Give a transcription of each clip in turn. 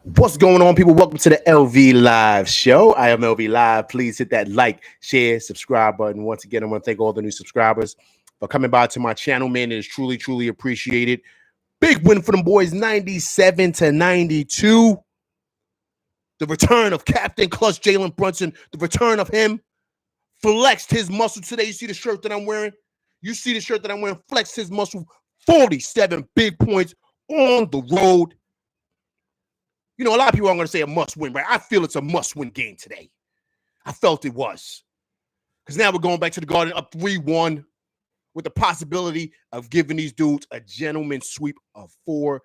What's going on, people? Welcome to the LV Live Show. I am LV Live. Please hit that like, share, subscribe button. Once again, I want to thank all the new subscribers for coming by to my channel, man. It is truly, truly appreciated. Big win for them boys, 97-92. The return of Captain Clutch Jalen Brunson, the return of him, flexed his muscle today. You see the shirt that I'm wearing? You see the shirt that I'm wearing? Flexed his muscle. 47 big points on the road. You know, a lot of people are going to say a must-win, right? I feel it's a must-win game today. I felt it was. Because now we're going back to the Garden up 3-1 with the possibility of giving these dudes a gentleman's sweep of 4-1.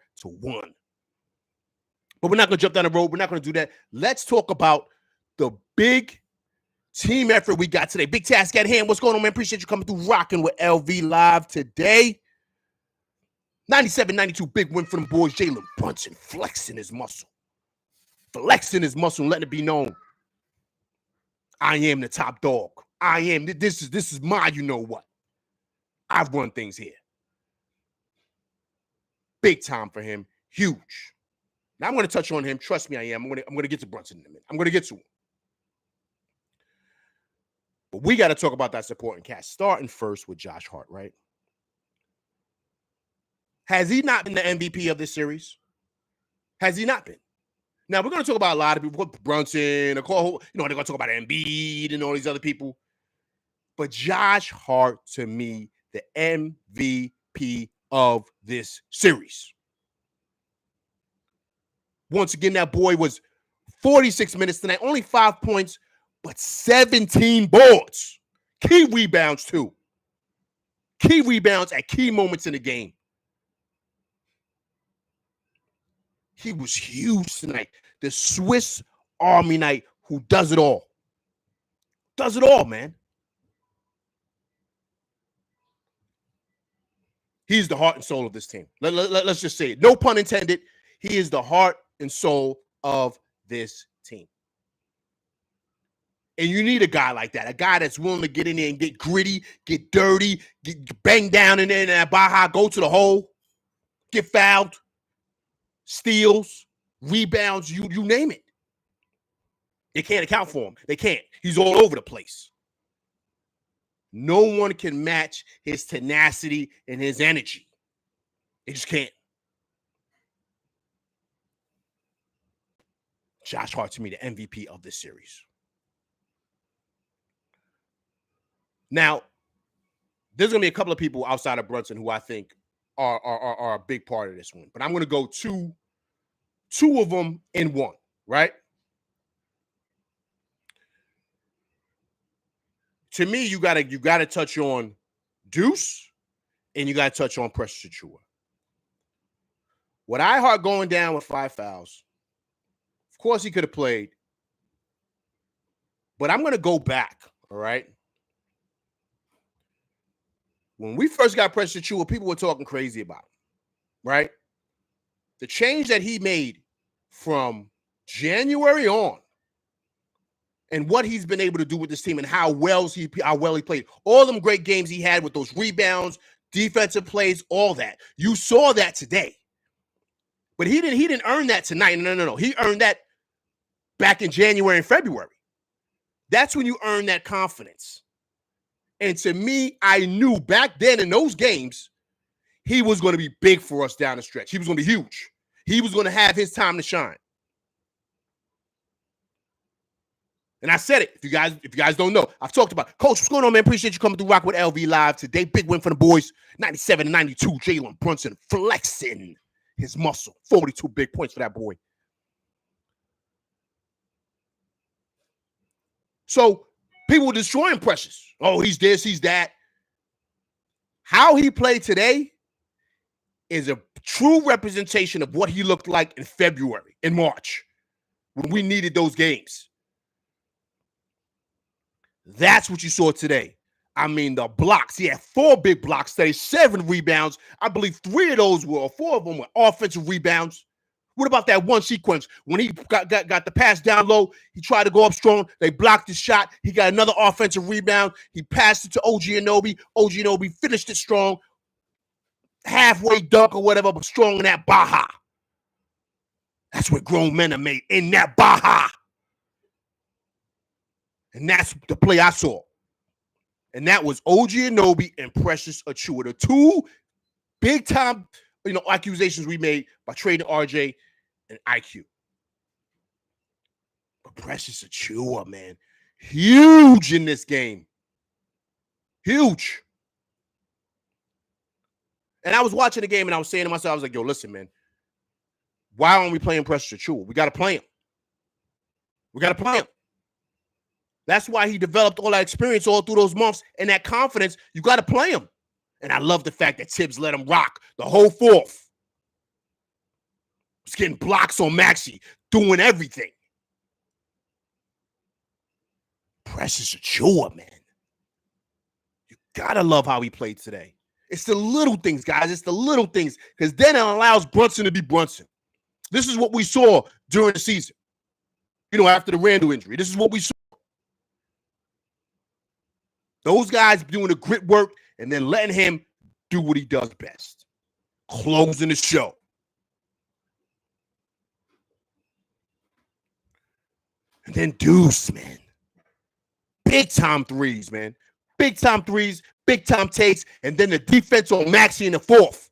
But we're not going to jump down the road. We're not going to do that. Let's talk about the big team effort we got today. Big task at hand. What's going on, man? Appreciate you coming through rocking with LV Live today. 97-92, big win for them boys. Jalen Brunson flexing his muscle. Flexing his muscle and letting it be known. I am the top dog. I am. This is my you know what. I've run things here. Big time for him. Huge. Now I'm going to touch on him. Trust me, I am. I'm going to get to Brunson in a minute. I'm going to get to him. But we got to talk about that supporting cast. Starting first with Josh Hart, right? Has he not been the MVP of this series? Has he not been? Now, we're going to talk about a lot of people, Brunson, they're going to talk about Embiid and all these other people. But Josh Hart, to me, the MVP of this series. Once again, that boy was 46 minutes tonight, only 5 points, but 17 boards. Key rebounds, too. Key rebounds at key moments in the game. He was huge tonight. The Swiss Army knight who does it all. Does it all, man. He's the heart and soul of this team. Let's just say it. No pun intended. He is the heart and soul of this team. And you need a guy like that. A guy that's willing to get in there and get gritty, get dirty, get bang down in there in that Baja, go to the hole, get fouled. Steals, rebounds, you name it. They can't account for him. They can't. He's all over the place. No one can match his tenacity and his energy. They just can't. Josh Hart, to me, the MVP of this series. Now, there's going to be a couple of people outside of Brunson who I think are a big part of this one. But I'm going to go two of them in one, right? To me, you gotta touch on Deuce and you got to touch on Precious Achiuwa. With Hart going down with 5 fouls, of course he could have played. But I'm going to go back, all right? When we first got Precious Achiuwa, people were talking crazy about him, right? The change that he made from January on and what he's been able to do with this team and how well he played. All them great games he had with those rebounds, defensive plays, all that. You saw that today. But he didn't earn that tonight. No. He earned that back in January and February. That's when you earn that confidence. And to me, I knew back then in those games, he was going to be big for us down the stretch. He was going to be huge. He was going to have his time to shine. And I said it. If you guys don't know, I've talked about it. Coach, what's going on, man? Appreciate you coming through Rock with LV Live today. Big win for the boys. 97-92. Jalen Brunson flexing his muscle. 42 big points for that boy. So people were destroying Precious. Oh, he's this, he's that. How he played today is a true representation of what he looked like in February, in March, when we needed those games. That's what you saw today. I mean, the blocks. He had 4 big blocks today, 7 rebounds. I believe 4 of them were offensive rebounds. What about that one sequence when he got the pass down low? He tried to go up strong. They blocked his shot. He got another offensive rebound. He passed it to OG Anunoby. OG Anunoby finished it strong. Halfway dunk or whatever, but strong in that Baja. That's what grown men are made in that Baja. And that's the play I saw. And that was OG Anunoby and Precious Achiuwa. The two big-time, accusations we made by trading RJ and IQ. But Precious Achiuwa, man, huge in this game. Huge. And I was watching the game and I was saying to myself, I was like, yo, listen, man, why aren't we playing Precious Achiuwa? We got to play him. We got to play him. That's why he developed all that experience all through those months and that confidence. You got to play him. And I love the fact that Tibbs let him rock the whole fourth. He's getting blocks on Maxey, doing everything. Precious Achiuwa, man. You got to love how he played today. It's the little things, guys. It's the little things, because then it allows Brunson to be Brunson. This is what we saw during the season, after the Randall injury. This is what we saw. Those guys doing the grit work and then letting him do what he does best, closing the show. And then Deuce, man. Big-time threes, man. Big-time threes, big-time takes, and then the defense on Maxey in the fourth.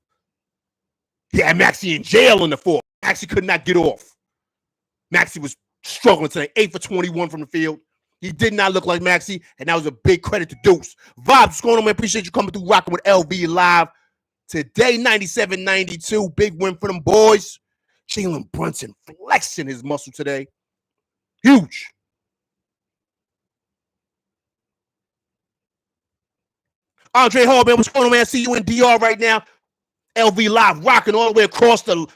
He had Maxey in jail in the fourth. Maxey could not get off. Maxey was struggling today, 8 for 21 from the field. He did not look like Maxey, and that was a big credit to Deuce. Vibes, what's going on, man? Appreciate you coming through, rocking with LV Live. Today, 97-92, big win for them boys. Jalen Brunson flexing his muscle today. Huge. Andre Hall, man, what's going on, man? I see you in DR right now. LV Live rocking all the way across the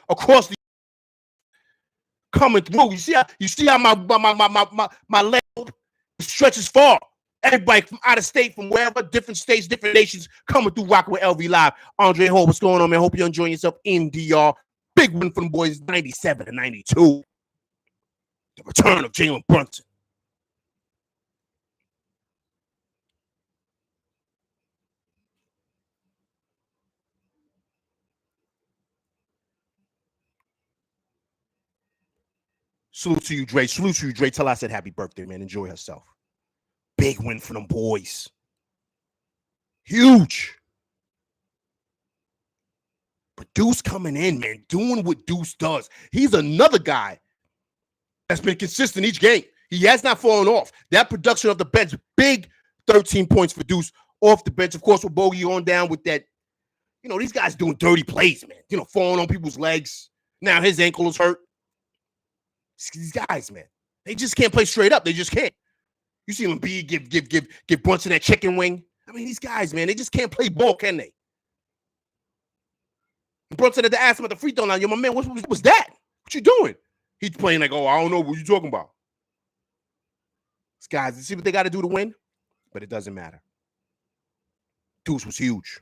coming through. You see how my leg stretches far. Everybody from out of state, from wherever, different states, different nations, coming through rocking with LV Live. Andre Hall, what's going on, man? Hope you're enjoying yourself in DR. Big win from the boys, 97-92. The return of Jalen Brunson. Salute to you, Dre. Salute to you, Dre. Tell her I said happy birthday, man. Enjoy herself. Big win for them boys. Huge. But Deuce coming in, man, doing what Deuce does. He's another guy that's been consistent each game. He has not fallen off. That production off the bench, big 13 points for Deuce off the bench. Of course, with Bogey on down with that, these guys doing dirty plays, man. Falling on people's legs. Now his ankle is hurt. These guys, man, they just can't play straight up. They just can't. You see them give Brunson that chicken wing. I mean, these guys, man, they just can't play ball, can they? Brunson had to ask him at the free throw line, yo, my man, what was that? What you doing? He's playing like, oh, I don't know what you talking about. These guys, you see what they got to do to win? But it doesn't matter. Deuce was huge.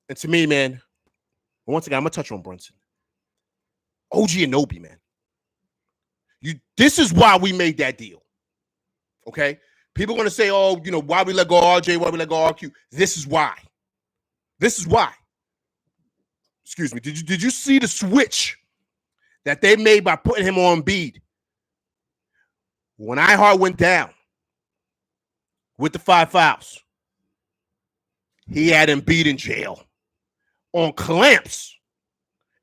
And to me, man, once again, I'm going to touch on Brunson. OG Anunoby, man. This is why we made that deal. Okay? People are going to say, oh, why we let go RJ, why we let go RQ. This is why. This is why. Excuse me. Did you see the switch that they made by putting him on Embiid? When iHeart went down with the 5 fouls, he had Embiid in jail on clamps.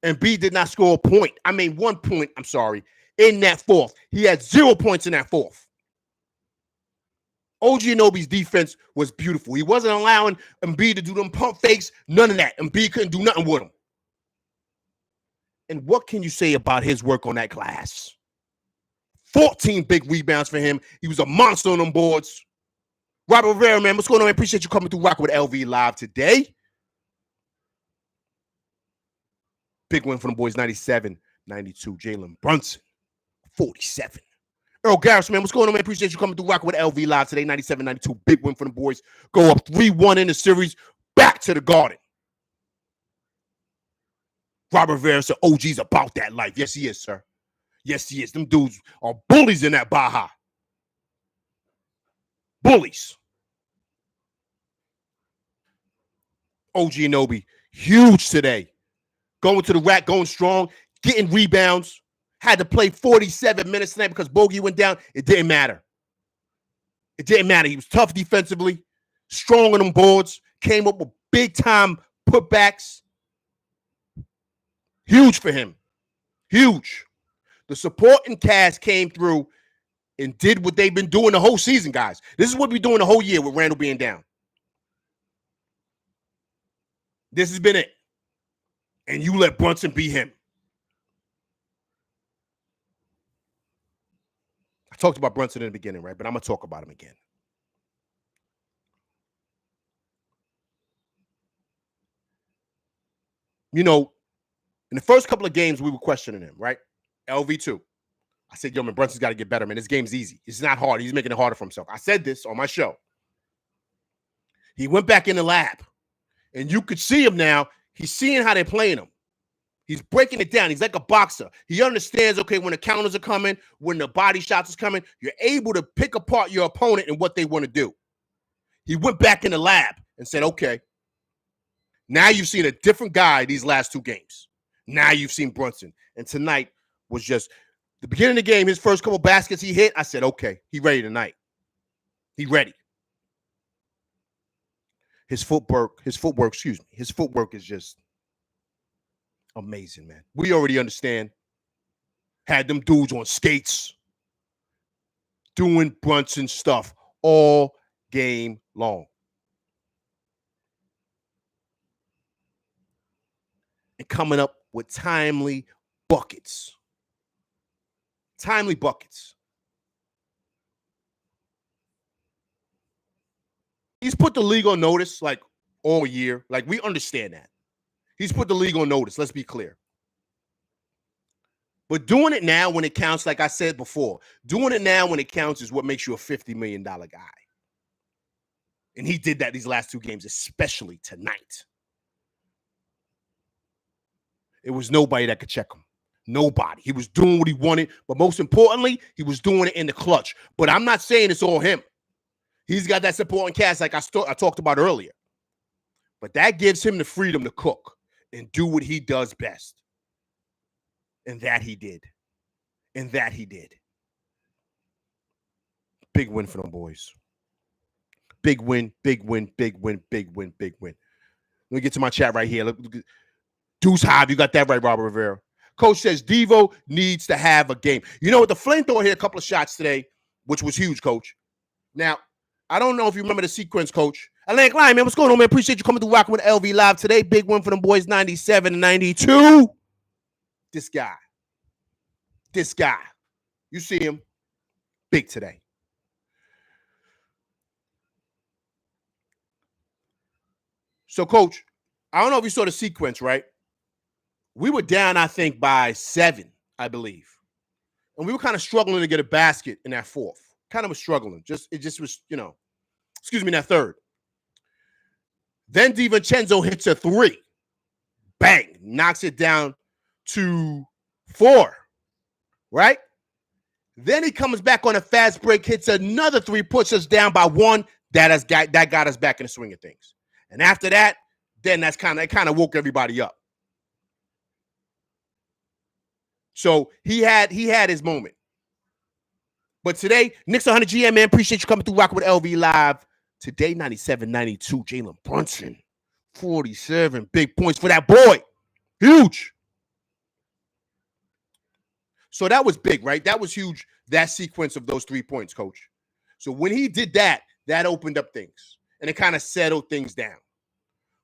Embiid did not score a point. I mean, 1 point, I'm sorry, in that fourth. He had 0 points in that fourth. OG Anunoby's defense was beautiful. He wasn't allowing Embiid to do them pump fakes, none of that. Embiid couldn't do nothing with him. And what can you say about his work on that glass? 14 big rebounds for him. He was a monster on them boards. Robert Rivera, man, what's going on? I appreciate you coming through rocking with LV Live today. Big win for them boys, 97-92. Jalen Brunson, 47. Earl Garris, man, what's going on, man? Appreciate you coming through rocking with LV Live today, 97-92. Big win for them boys. Go up 3-1 in the series. Back to the Garden. Robert Rivera said OG's about that life. Yes, he is, sir. Yes, he is. Them dudes are bullies in that Baja. Bullies. OG Anunoby, huge today. going to the rack, going strong, getting rebounds. Had to play 47 minutes tonight because Bogey went down. It didn't matter. It didn't matter. He was tough defensively, strong on them boards, came up with big-time putbacks. Huge for him. Huge. The supporting cast came through and did what they've been doing the whole season, guys. This is what we're doing the whole year with Randall being down. This has been it. And you let Brunson be him. I talked about Brunson in the beginning, right? But I'm going to talk about him again. You know, in the first couple of games, we were questioning him, right? LV2. I said, yo, man, Brunson's got to get better, man. This game's easy. It's not hard. He's making it harder for himself. I said this on my show. He went back in the lab, and you could see him now. He's seeing how they're playing him. He's breaking it down. He's like a boxer. He understands, okay, when the counters are coming, when the body shots is coming, you're able to pick apart your opponent and what they want to do. He went back in the lab and said, okay, now you've seen a different guy these last two games. Now you've seen Brunson. And tonight was just the beginning of the game, his first couple baskets he hit, I said, okay, he ready tonight. He ready. His footwork is just amazing, man. We already understand. Had them dudes on skates doing Brunson stuff all game long. And coming up with timely buckets. Timely buckets. He's put the league on notice like all year. Like, we understand that. He's put the league on notice. Let's be clear. But doing it now when it counts, like I said before, doing it now when it counts is what makes you a $50 million guy. And he did that these last two games, especially tonight. It was nobody that could check him. Nobody. He was doing what he wanted, but most importantly, he was doing it in the clutch. But I'm not saying it's all him. He's got that supporting cast like I talked about earlier. But that gives him the freedom to cook and do what he does best. And that he did. And that he did. Big win for them boys. Big win, big win, big win, big win, big win. Let me get to my chat right here. Look, Deuce Hive, you got that right, Robert Rivera. Coach says Devo needs to have a game. You know what? The flamethrower hit a couple of shots today, which was huge, Coach. Now, I don't know if you remember the sequence, Coach. Atlantic Line, man, what's going on, man? Appreciate you coming through rocking with LV Live today. Big win for them boys, 97-92. This guy. You see him. Big today. So, Coach, I don't know if you saw the sequence, right? We were down, I think, by 7, I believe. And we were kind of struggling to get a basket in that fourth. Kind of was struggling. It just was, that third. Then DiVincenzo hits a 3. Bang. Knocks it down to 4. Right? Then he comes back on a fast break, hits another 3, puts us down by 1. That got us back in the swing of things. And after that, then that kind of woke everybody up. So he had his moment. But today, Knicks 100 GM, man, appreciate you coming through rocking with LV Live. Today, 97-92, Jalen Brunson, 47 big points for that boy. Huge. So that was big, right? That was huge, that sequence of those 3 points, Coach. So when he did that, that opened up things. And it kind of settled things down.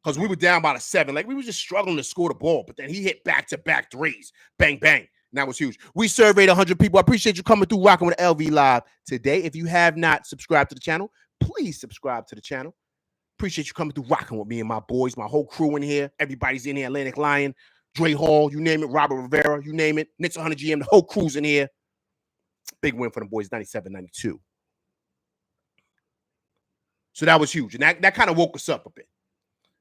Because we were down by 7. Like, we were just struggling to score the ball. But then he hit back-to-back 3s. Bang, bang. And that was huge. We surveyed 100 people. I appreciate you coming through rocking with LV Live today. If you have not subscribed to the channel, please subscribe to the channel. Appreciate you coming through rocking with me and my boys, my whole crew in here. Everybody's in here. Atlantic Lion, Dre Hall, you name it. Robert Rivera, you name it. Knicks 100 GM, the whole crew's in here. Big win for them boys, 97-92. So that was huge. And that kind of woke us up a bit.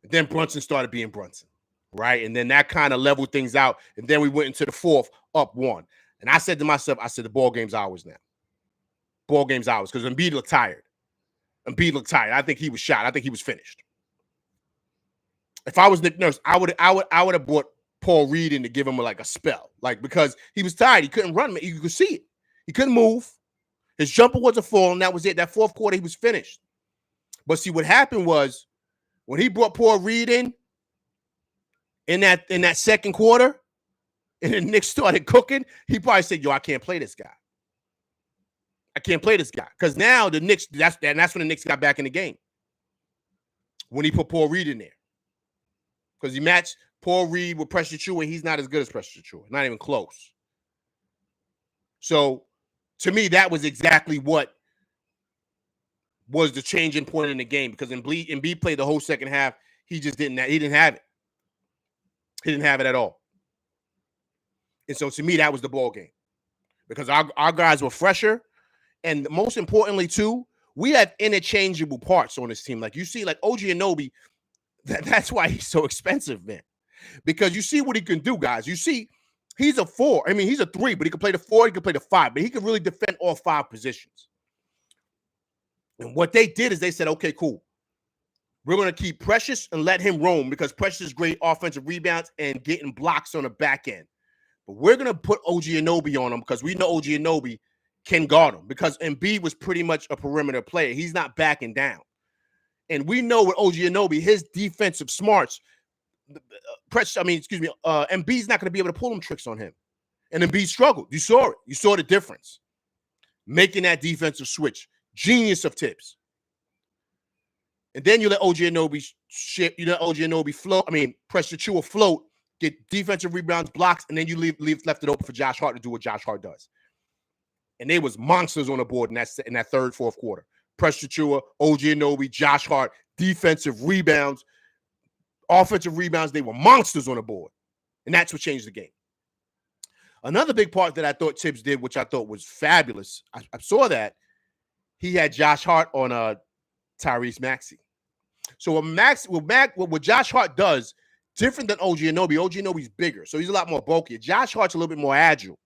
And then Brunson started being Brunson, right? And then that kind of leveled things out. And then we went into the fourth, up 1. And I said to myself, the ball game's ours now. Ball game's ours. Because Embiid looked tired. I think he was shot. I think he was finished. If I was Nick Nurse, I would have brought Paul Reed in to give him like a spell, like because he was tired. He couldn't run. You could see it. He couldn't move. His jumper wasn't falling. That was it. That fourth quarter, he was finished. But see, what happened was when he brought Paul Reed in that second quarter, and the Knicks started cooking, he probably said, "Yo, I can't play this guy. I can't play this guy." Because now the Knicks, that's when the Knicks got back in the game. When he put Paul Reed in there. Because he matched Paul Reed with Precious Achiuwa, and he's not as good as Precious Achiuwa. Not even close. So, to me, that was exactly what was the changing point in the game. Because Embiid played the whole second half. He just didn't have it. He didn't have it at all. And so, to me, that was the ball game. Because our guys were fresher. And most importantly, too, we have interchangeable parts on this team. Like, you see, like, OG Anunoby, that's why he's so expensive, man. Because you see what he can do, guys. You see, he's a 4. I mean, he's a 3, but he can play the 4, he can play the 5, but he can really defend all 5 positions. And what they did is they said, okay, cool. We're going to keep Precious and let him roam because Precious is great offensive rebounds and getting blocks on the back end. But we're going to put OG Anunoby on him because we know OG Anunoby can guard him because Embiid was pretty much a perimeter player. He's not backing down. And we know with OG Anunoby, his defensive smarts, Embiid's not going to be able to pull them tricks on him. And Embiid struggled. You saw it. You saw the difference. Making that defensive switch. Genius of Tibbs. And then you let OG Anunoby float. Precious Achiuwa float, get defensive rebounds, blocks, and then you left it open for Josh Hart to do what Josh Hart does. And they was monsters on the board in that third, fourth quarter. Precious Achiuwa, OG Anunoby, Josh Hart, defensive rebounds, offensive rebounds. They were monsters on the board. And that's what changed the game. Another big part that I thought Tibbs did, which I thought was fabulous, I saw that he had Josh Hart on Tyrese Maxey. So what Josh Hart does, different than OG Anunoby. OG Anunoby's bigger, so he's a lot more bulky. Josh Hart's a little bit more agile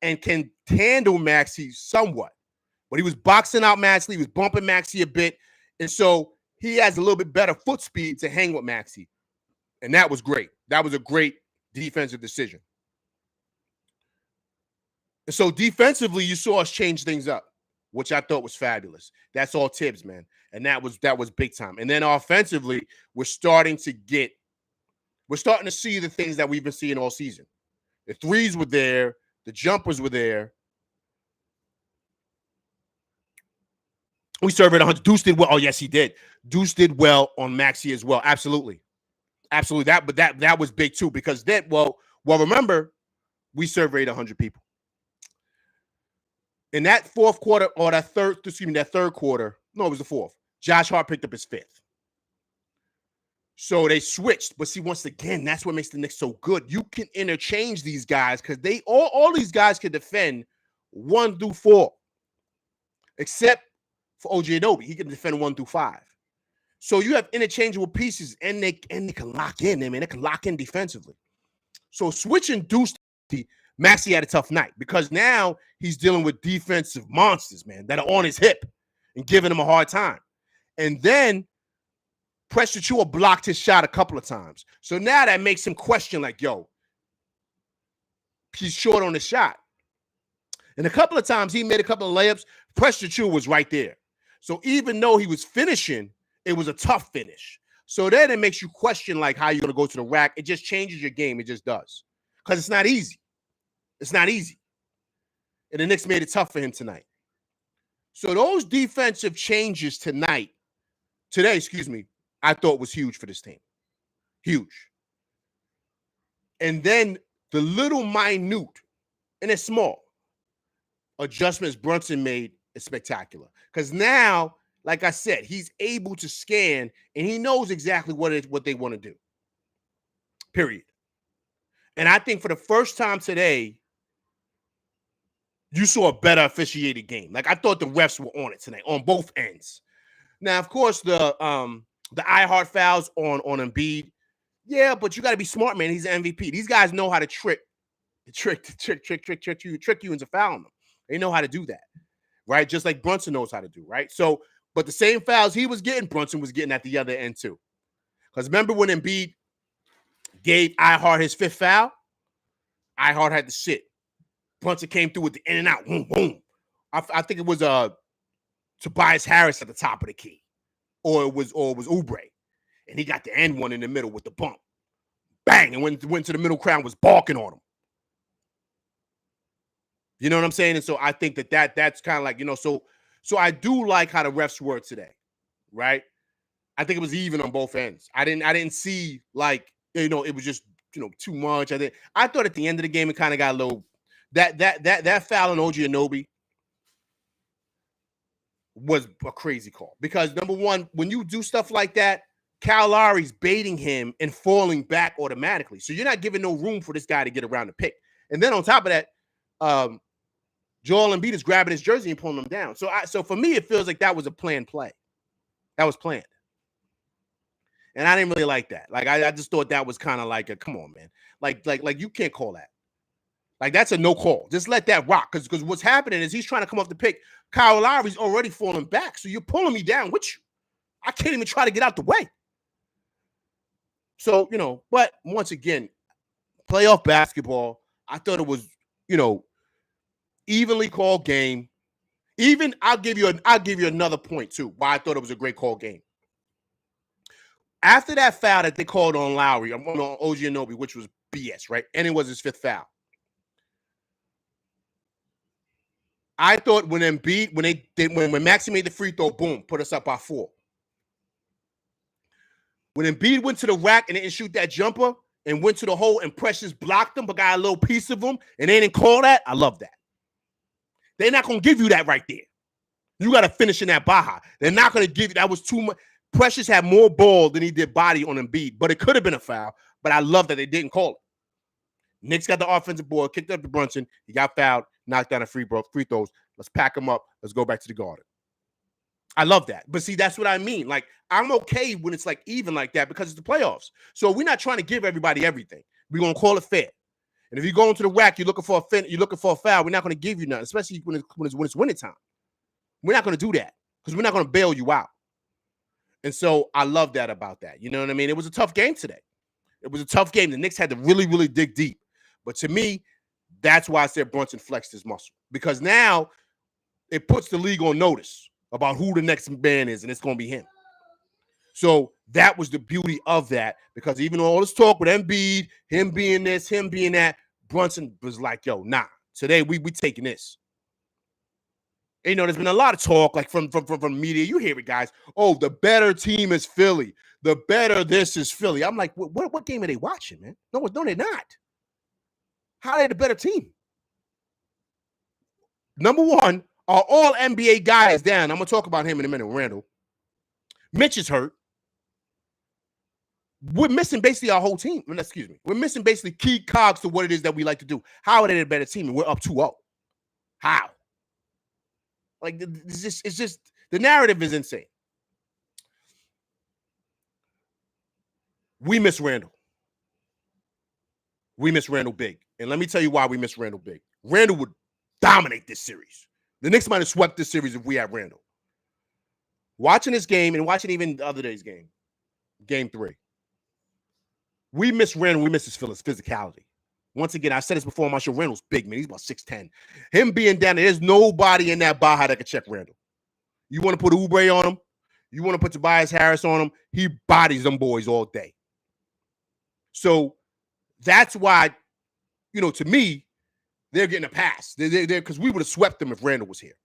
and can handle Maxey somewhat. But he was boxing out Maxey, he was bumping Maxey a bit, and so he has a little bit better foot speed to hang with Maxey. And that was great. That was a great defensive decision. And so defensively, you saw us change things up, which I thought was fabulous. That's all Tibbs, man. And that was big time. And then offensively, we're starting to see the things that we've been seeing all season. The threes were there. The jumpers were there. We surveyed 100. Deuce did well. Oh, yes, he did. Deuce did well on Maxey as well. Absolutely. Absolutely. That was big too, because remember, we surveyed 100 people. In that fourth quarter, or that third quarter, no, it was the fourth. Josh Hart picked up his 5th. So they switched. But see, once again, that's what makes the Knicks so good. You can interchange these guys because all these guys can defend 1 through 4. Except for OG Anunoby. He can defend 1 through 5. So you have interchangeable pieces, and they can lock in. They can lock in defensively. So switching Deuce, Maxey had a tough night because now he's dealing with defensive monsters, man, that are on his hip and giving him a hard time. And then Precious Achiuwa blocked his shot a couple of times. So now that makes him question, like, yo, he's short on the shot. And a couple of times he made a couple of layups. Precious Achiuwa was right there. So even though he was finishing, it was a tough finish. So then it makes you question, like, how you're going to go to the rack. It just changes your game. It just does. Because it's not easy. It's not easy. And the Knicks made it tough for him tonight. So those defensive changes today, I thought was huge for this team. Huge. And then the little minute, and it's small, adjustments Brunson made is spectacular. Because now, like I said, he's able to scan, and he knows exactly what they want to do. Period. And I think for the first time today, you saw a better officiated game. Like, I thought the refs were on it tonight, on both ends. Now, of course, the iHeart fouls on Embiid. Yeah, but you got to be smart, man. He's an MVP. These guys know how to trick you into fouling them. They know how to do that, right? Just like Brunson knows how to do, right? So, but the same fouls he was getting, Brunson was getting at the other end too. Because remember when Embiid gave Ihart his fifth foul. Ihart had to sit. Brunson came through with the in and out. Boom, boom. I think it was Tobias Harris at the top of the key. Or it was Oubre. And he got the end one in the middle with the bump. Bang. And went to the middle crowd, was balking on him. You know what I'm saying? And so I think that's kind of like, so I do like how the refs were today, right? I think it was even on both ends. I didn't see like, it was just, too much. I thought at the end of the game it kind of got a little, that foul on OG Anunoby was a crazy call. Because number one, when you do stuff like that, Kyle Lowry's baiting him and falling back automatically. So you're not giving no room for this guy to get around the pick. And then on top of that, Joel Embiid is grabbing his jersey and pulling him down. So for me, it feels like that was a planned play. That was planned. And I didn't really like that. Like, I just thought that was kind of like come on, man. Like you can't call that. Like, that's a no call. Just let that rock. Because what's happening is he's trying to come off the pick. Kyle Lowry's already falling back. So you're pulling me down with you. I can't even try to get out the way. So, but once again, playoff basketball, I thought it was, evenly called game. Even I'll give you another point too, why I thought it was a great call game. After that foul that they called on Lowry, on OG Anunoby, which was BS, right? And it was his fifth foul. I thought when Maxey made the free throw, boom, put us up by 4. When Embiid went to the rack and didn't shoot that jumper and went to the hole and Precious blocked him but got a little piece of him and they didn't call that, I love that. They're not going to give you that right there. You got to finish in that Baja. They're not going to give you, that was too much. Precious had more ball than he did body on Embiid, but it could have been a foul, but I love that they didn't call it. Knicks got the offensive board, kicked up to Brunson. He got fouled, knocked down a free throws. Let's pack him up. Let's go back to the Garden. I love that. But see, that's what I mean. Like, I'm okay when it's like even like that because it's the playoffs. So we're not trying to give everybody everything. We're going to call it fair. And if you go into the rack, you're looking for a foul, we're not going to give you nothing, especially when it's winning time. We're not going to do that because we're not going to bail you out. And so I love that about that. You know what I mean? It was a tough game today. It was a tough game. The Knicks had to really, really dig deep. But to me, that's why I said Brunson flexed his muscle. Because now it puts the league on notice about who the next man is, and it's going to be him. So that was the beauty of that, because even all this talk with Embiid, him being this, him being that, Brunson was like, yo, nah, today we taking this. And, there's been a lot of talk, like from media. You hear it, guys. Oh, the better team is Philly. The better this is Philly. I'm like, what game are they watching, man? No, they're not. How are they the better team? Number one, are all NBA guys down? I'm going to talk about him in a minute, Randall. Mitch is hurt. We're missing basically our whole team. Excuse me. We're missing basically key cogs to what it is that we like to do. How are they a better team? And we're up 2-0. How? Like, it's just the narrative is insane. We miss Randall. We miss Randall big. And let me tell you why we miss Randall big. Randall would dominate this series. The Knicks might have swept this series if we had Randall. Watching this game and watching even the other day's game, game 3, we miss Randall. We miss his physicality. Once again, I said this before on my show, Randall's big, man. He's about 6'10". Him being down there, there's nobody in that Baja that can check Randall. You want to put Oubre on him? You want to put Tobias Harris on him? He bodies them boys all day. So that's why, to me, they're getting a pass. They're because we would have swept them if Randall was here.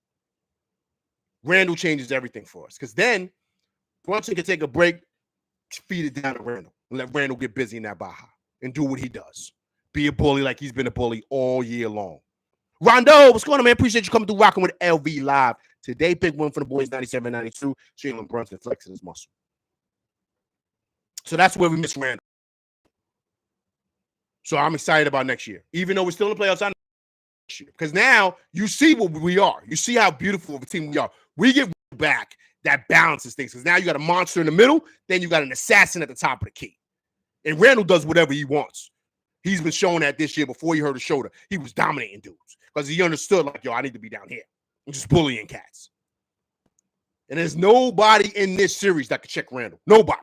Randall changes everything for us, because then Brunson can take a break, feed it down to Randall, and let Randall get busy in that Baja and do what he does. Be a bully like he's been a bully all year long. Rondo, what's going on, man? Appreciate you coming through, rocking with LV Live. Today, big win for the boys, 97-92. Jalen Brunson flexing his muscle. So that's where we miss Randall. So I'm excited about next year. Even though we're still in the playoffs, I know next year. Because now you see what we are. You see how beautiful of a team we are. We get back, that balances things. Because now you got a monster in the middle, then you got an assassin at the top of the key. And Randall does whatever he wants. He's been showing that this year. Before he hurt his shoulder, he was dominating dudes because he understood, like, yo, I need to be down here. I'm just bullying cats. And there's nobody in this series that can check Randall. Nobody.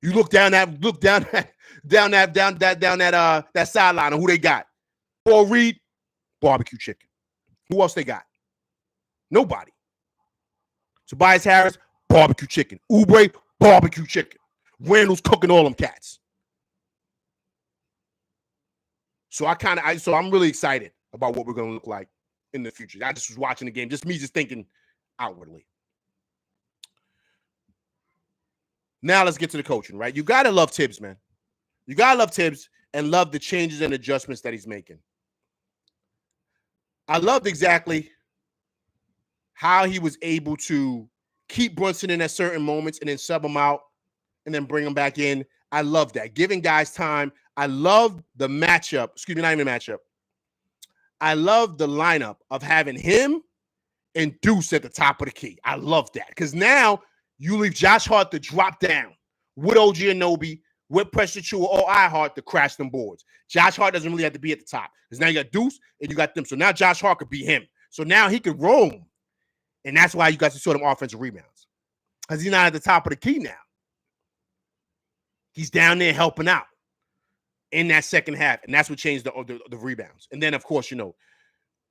You look down that sideline and who they got. Paul Reed, barbecue chicken. Who else they got? Nobody. Tobias Harris, barbecue chicken. Oubre, barbecue chicken. Randall's cooking all them cats. So I'm really excited about what we're going to look like in the future. I just was watching the game, just thinking outwardly. Now let's get to the coaching, right? You got to love Tibbs, man. You got to love Tibbs and love the changes and adjustments that he's making. I loved exactly how he was able to keep Brunson in at certain moments and then sub him out and then bring him back in. I love that. Giving guys time. I love the matchup. Excuse me, not even matchup. I love the lineup of having him and Deuce at the top of the key. I love that because now you leave Josh Hart to drop down with OG Anunoby, with Precious Achiuwa or iHeart to crash them boards. Josh Hart doesn't really have to be at the top because now you got Deuce and you got them. So now Josh Hart could be him. So now he could roam. And that's why you got to sort of offensive rebounds because he's not at the top of the key now. He's down there helping out in that second half. And that's what changed the rebounds. And then, of course, OG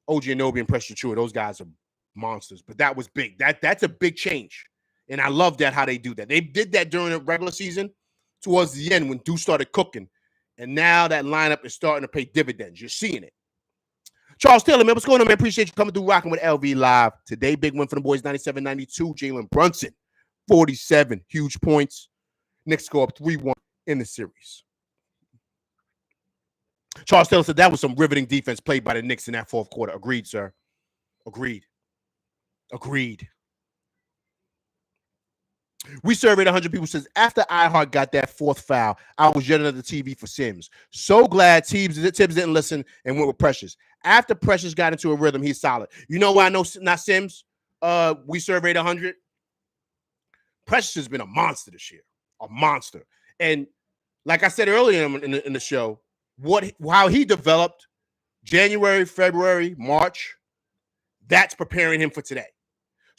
Anunoby and Precious Achiuwa, those guys are monsters. But that was big. That's a big change. And I love that how they do that. They did that during the regular season towards the end when Deuce started cooking. And now that lineup is starting to pay dividends. You're seeing it. Charles Taylor, man, what's going on, man? Appreciate you coming through rocking with LV Live. Today, big win for the boys, 97-92. Jalen Brunson, 47 huge points. Knicks score up 3-1 in the series. Charles Taylor said that was some riveting defense played by the Knicks in that fourth quarter. Agreed, sir. Agreed. We surveyed 100 people. Says after iHeart got that fourth foul, I was yelling at the TV for Sims. So glad Tibbs didn't listen and went with Precious. After Precious got into a rhythm, he's solid. You know why I know not Sims? We surveyed 100. Precious has been a monster this year, a monster. And like I said earlier in the show, how he developed January, February, March, that's preparing him for today.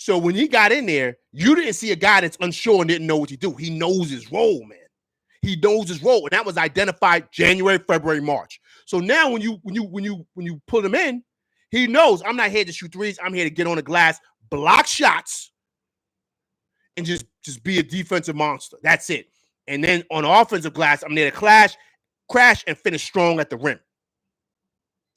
So when he got in there, you didn't see a guy that's unsure and didn't know what to do. He knows his role, man. He knows his role, and that was identified January, February, March. So now when you put him in, he knows I'm not here to shoot threes. I'm here to get on the glass, block shots, and just be a defensive monster. That's it. And then on the offensive glass, I'm there to crash, and finish strong at the rim,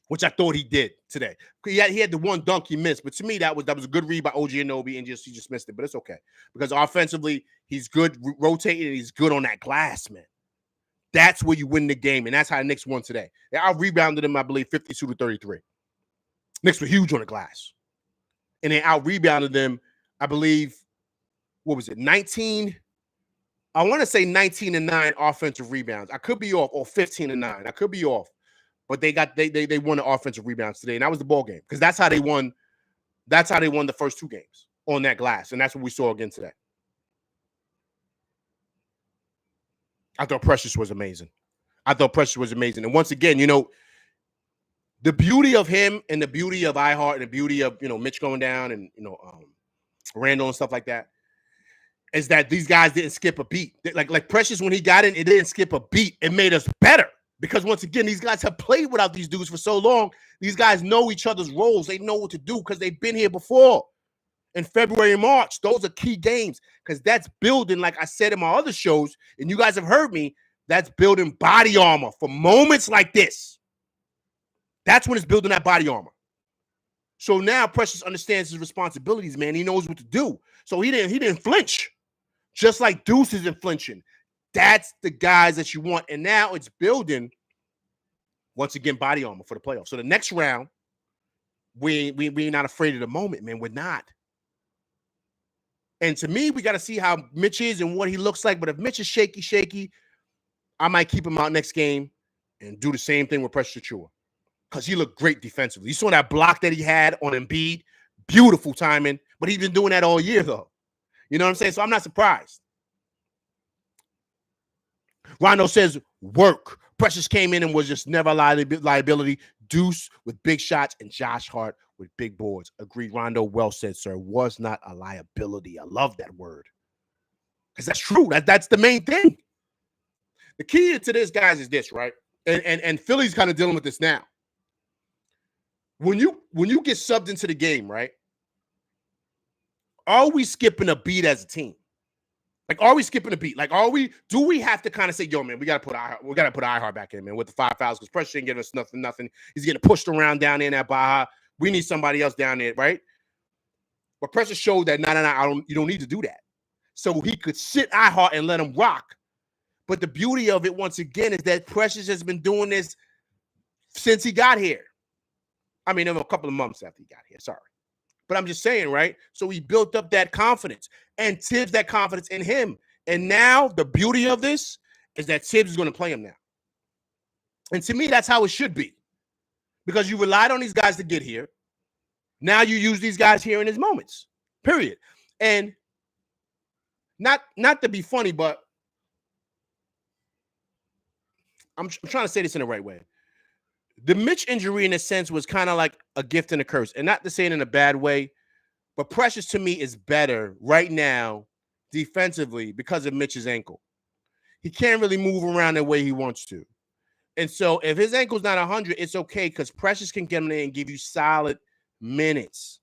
which I thought he did today. He had the one dunk he missed, but to me that was a good read by OG Anunoby, and he just missed it. But it's okay because offensively he's good rotating and he's good on that glass, man. That's where you win the game, and that's how the Knicks won today. They out-rebounded them, I believe, 52-33. Knicks were huge on the glass, and they out-rebounded them, I believe. What was it? 19. I want to say 19-9 offensive rebounds. I could be off, or 15-9. I could be off. But they won the offensive rebounds today, and that was the ball game because that's how they won. That's how they won the first two games on that glass, and that's what we saw again today. I thought Precious was amazing. And once again, the beauty of him and the beauty of iHeart and the beauty of Mitch going down and Randall and stuff like that is that these guys didn't skip a beat. Like Precious when he got in, it didn't skip a beat. It made us better. Because once again, these guys have played without these dudes for so long. These guys know each other's roles. They know what to do because they've been here before. In February and March, those are key games because that's building, like I said in my other shows, and you guys have heard me, that's building body armor for moments like this. That's when it's building that body armor. So now Precious understands his responsibilities, man. He knows what to do. So he didn't flinch, just like Deuce isn't flinching. That's the guys that you want. And now it's building, once again, body armor for the playoffs. So the next round, we're not afraid of the moment, man. We're not. And to me, we got to see how Mitch is and what he looks like. But if Mitch is shaky, I might keep him out next game and do the same thing with Precious Achiuwa because he looked great defensively. You saw that block that he had on Embiid. Beautiful timing. But he's been doing that all year, though. You know what I'm saying? So I'm not surprised. Rondo says, work. Precious came in and was just never a liability. Deuce with big shots and Josh Hart with big boards. Agreed, Rondo. Well said, sir. Was not a liability. I love that word. Because that's true. That's the main thing. The key to this, guys, is this, right? And Philly's kind of dealing with this now. When you get subbed into the game, right? Are we skipping a beat as a team? Like, are we skipping a beat? Like, do we have to kind of say, yo, man, we gotta put iHeart back in, man, with the 5 fouls, because Precious ain't giving us nothing. He's getting pushed around down there in that Baja. We need somebody else down there, right? But Precious showed that you don't need to do that. So he could sit iHeart and let him rock. But the beauty of it, once again, is that Precious has been doing this since he got here. I mean, a couple of months after he got here, sorry. But I'm just saying, right? So he built up that confidence, and Tibbs that confidence in him. And now the beauty of this is that Tibbs is going to play him now. And to me, that's how it should be, because you relied on these guys to get here. Now you use these guys here in his moments, period. And not to be funny, but I'm trying to say this in the right way. The Mitch injury, in a sense, was kind of like a gift and a curse. And not to say it in a bad way, but Precious to me is better right now defensively because of Mitch's ankle. He can't really move around the way he wants to. And so if his ankle's not 100, it's okay, because Precious can get him there and give you solid minutes.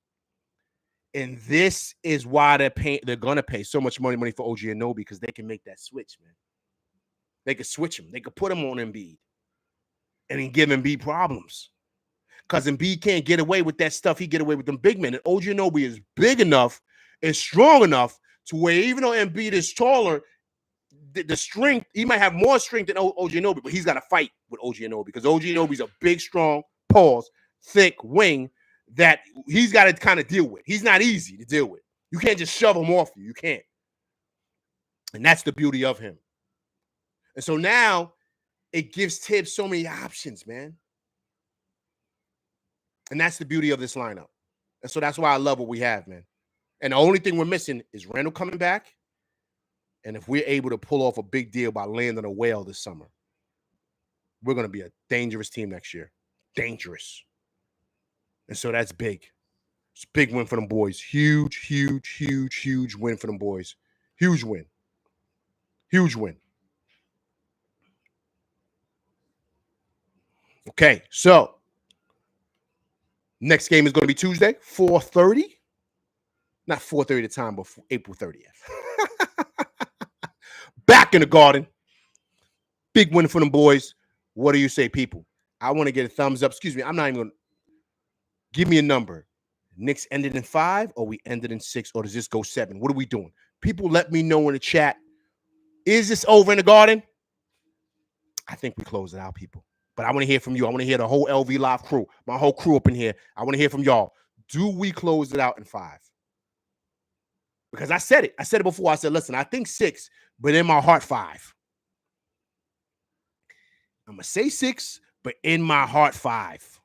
And this is why they're going to pay so much money for OG Anunoby, because they can make that switch, man. They could switch him. They could put him on Embiid and then give Embiid problems, because Embiid can't get away with that stuff he get away with them big men. And OG Anunoby is big enough and strong enough to where, even though Embiid is taller, the strength, he might have more strength than OG Anunoby, but he's got to fight with OG Anunoby, because OG Anunoby's a big, strong, thick wing that he's got to kind of deal with. He's not easy to deal with. You can't just shove him off you. You can't. And that's the beauty of him. And so now it gives Tibbs so many options, man. And that's the beauty of this lineup. And so that's why I love what we have, man. And the only thing we're missing is Randall coming back. And if we're able to pull off a big deal by landing a whale this summer, we're going to be a dangerous team next year. Dangerous. And so that's big. It's a big win for them boys. Huge, huge, huge, huge win for them boys. Huge win. Huge win. Okay, so next game is going to be Tuesday, 4:30. Not 4:30 the time, but April 30th. Back in the Garden. Big win for them boys. What do you say, people? I want to get a thumbs up. Excuse me, I'm not even going to. Give me a number. Knicks ended in 5, or we ended in 6, or does this go 7? What are we doing? People, let me know in the chat. Is this over in the Garden? I think we close it out, people. But I want to hear from you. I want to hear the whole LV Live crew, my whole crew up in here. I want to hear from y'all. Do we close it out in 5? Because I said it. I said it before. I said, listen, I think 6, but in my heart, 5. I'm going to say 6, but in my heart, 5.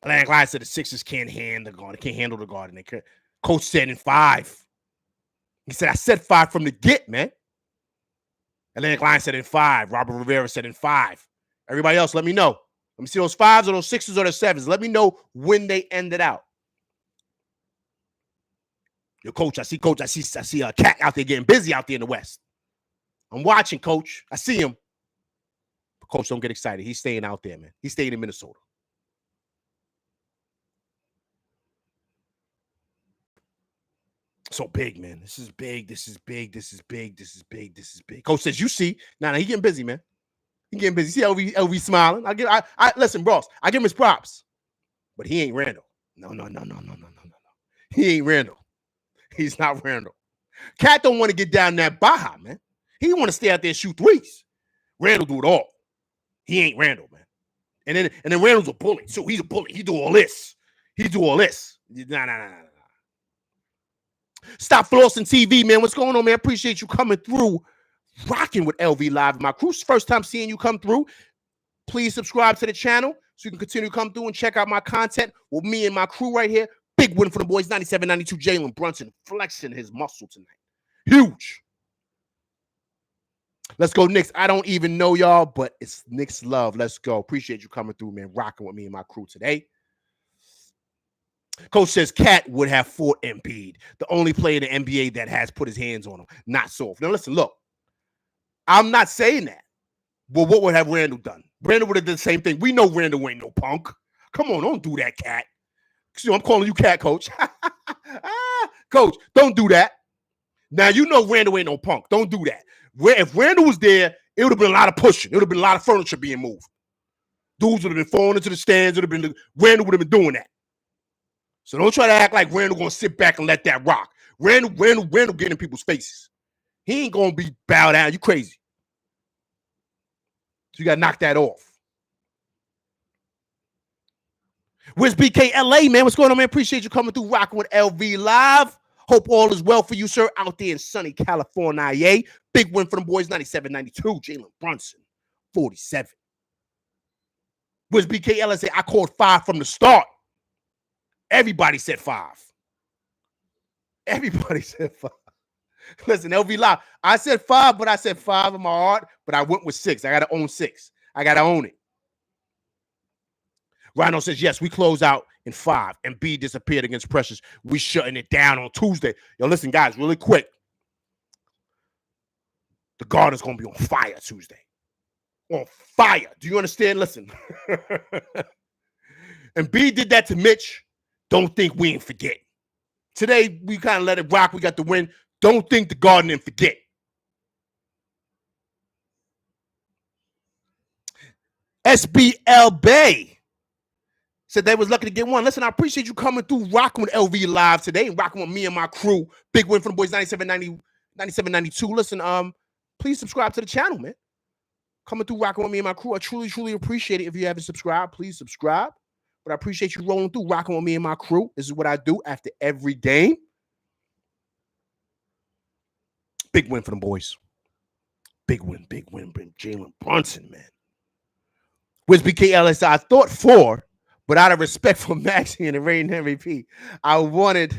Like I said, the Sixers can't handle the Garden. Can't handle the Garden. They can't. Coach said in 5. He said, I said 5 from the get, man. Atlantic Line said in 5. Robert Rivera said in 5. Everybody else, let me know. Let me see those 5s or those 6s or the 7s. Let me know when they ended out. Yo, Coach, I see a cat out there getting busy out there in the West. I'm watching, Coach. I see him. But Coach, don't get excited. He's staying out there, man. He's staying in Minnesota. So big, man. This is big. This is big. This is big. This is big. This is big. Coach says, you see. Nah, he getting busy, man. He getting busy. See LV smiling. I listen, bros. I give him his props. But he ain't Randall. No. He ain't Randall. He's not Randall. Cat don't want to get down that Baja, man. He want to stay out there and shoot threes. Randall do it all. He ain't Randall, man. And then Randall's a bully. So he's a bully. He do all this. Nah. Stop Flossing TV, man. What's going on, man? Appreciate you coming through, rocking with LV Live. My crew's first time seeing you come through. Please subscribe to the channel so you can continue to come through and check out my content with me and my crew right here. Big win for the boys, 97-92. Jalen Brunson flexing his muscle tonight. Huge. Let's go, Knicks. I don't even know y'all, but it's Knicks love. Let's go. Appreciate you coming through, man. Rocking with me and my crew today. Coach says Cat would have fought Embiid, the only player in the NBA that has put his hands on him, not soft. Now listen, look, I'm not saying that. Well, what would have Randall done? Randall would have done the same thing. We know Randall ain't no punk. Come on, don't do that, Cat. I'm calling you Cat, Coach. Coach, don't do that. Now, you know Randall ain't no punk. Don't do that. If Randall was there, it would have been a lot of pushing. It would have been a lot of furniture being moved. Dudes would have been falling into the stands. Randall would have been doing that. So don't try to act like Randall going to sit back and let that rock. Randall getting in people's faces. He ain't going to be bowed down. You crazy. So you got to knock that off. Where's BK LA, man? What's going on, man? Appreciate you coming through, rocking with LV Live. Hope all is well for you, sir, out there in sunny California. Big win for them boys, 97-92. Jalen Brunson, 47. Where's BK LA? Say, I called 5 from the start. Everybody said 5. Everybody said 5. Listen, LV Live. I said 5, but I said 5 in my heart, but I went with 6. I got to own 6. I got to own it. Rhino says, yes, we close out in 5. And B disappeared against Precious. We shutting it down on Tuesday. Yo, listen, guys, really quick. The Garden's going to be on fire Tuesday. On fire. Do you understand? Listen. And B did that to Mitch. Don't think we ain't forget. Today, we kind of let it rock. We got the win. Don't think the Garden didn't forget. SBL Bay said they was lucky to get one. Listen, I appreciate you coming through, rocking with LV Live today, and rocking with me and my crew. Big win for the boys, 97-92. Listen, please subscribe to the channel, man. Coming through, rocking with me and my crew. I truly, truly appreciate it. If you haven't subscribed, please subscribe. But I appreciate you rolling through, rocking with me and my crew. This is what I do after every game. Big win for them boys. Big win. Jalen Brunson, man. Where's BKLS? I thought 4. But out of respect for Maxie and the reigning MVP, I wanted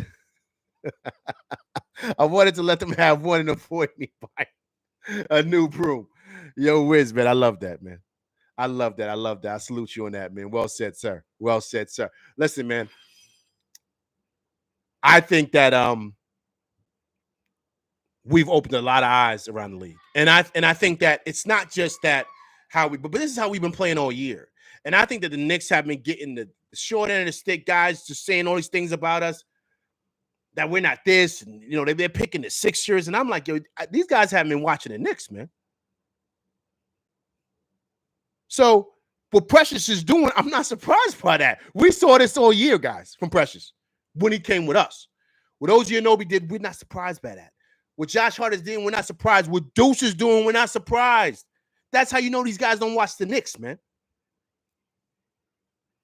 to let them have one and avoid me by a new broom. Yo, Wiz, man, I love that, man. I love that. I salute you on that, man. Well said, sir. Well said, sir. Listen, man. I think that we've opened a lot of eyes around the league, and I think that it's not just that but this is how we've been playing all year. And I think that the Knicks have been getting the short end of the stick, guys, just saying all these things about us, that we're not this. And, you know, they're picking the Sixers. And I'm like, yo, these guys haven't been watching the Knicks, man. So what Precious is doing, I'm not surprised by that. We saw this all year, guys, from Precious when he came with us. What OG Anunoby did, we're not surprised by that. What Josh Hart is doing, we're not surprised. What Deuce is doing, we're not surprised. That's how you know these guys don't watch the Knicks, man.